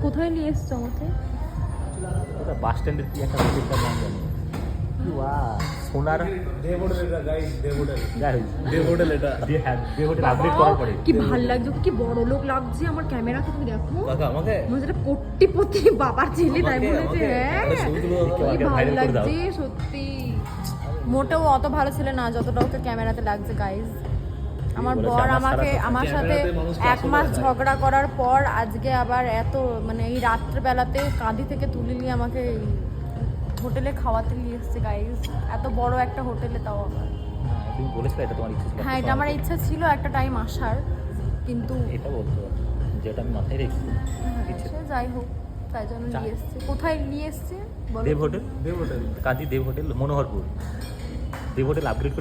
কোথায় নিয়ে এসছো আমাকে? ওটা বাস স্ট্যান্ডের কি একটা হোটেলটার নাম জানি। সোনার দেব হোটেল এটা গাইস, দেব হোটেল। গাইস দেব হোটেল এটা। দেব হোটেল আপডেট করার পরে কি ভাল লাগছে, কি বড় লোক লাগছে আমার ক্যামেরাতে, তুমি দেখো। কাকা আমাকে মনে হচ্ছে কোটিপতি বাবার ছেলে, তাই আমাকে- বলেছে। আমাকে- হ্যাঁ আরে ছবিগুলো কি আমাকে ভালো viral করে দাও। লাগছে সত্যি। মোটেও অত ভালো ছিল না যতটা ওকে ক্যামেরাতে লাগছে গাইস। আমার বলেছে, বর আমার আমাকে সারা আমার সাথে ক্যামেরাতে মানুষ 1 মাস আসলে ঝগড়া করার পর আজকে আবার এত মানে এই রাত্রেবেলাতে কাঁদি থেকে তুলে নিয়ে আমাকে হোটেলে খাওয়াতে নিয়ে এসছে গাইস, এত বড় একটা হোটেলে, তাও আবার। তুমি বলেছিলে এটা তোমার ইচ্ছে ছিল। হ্যাঁ, এটা আমার ইচ্ছা ছিল একটা টাইম আসার, কিন্তু এটা বলতে পারো যেটা আমি মাথায় রেখেছি। ইচ্ছে সে যাই হোক, তাই জন্য নিয়ে এসছে। কোথায় নিয়ে এসছে বলো? দেব হোটেল, দেব হোটেল। কাঁদি দেব হোটেল, মনোহরপুর। দেব হোটেল আপগ্রেড করে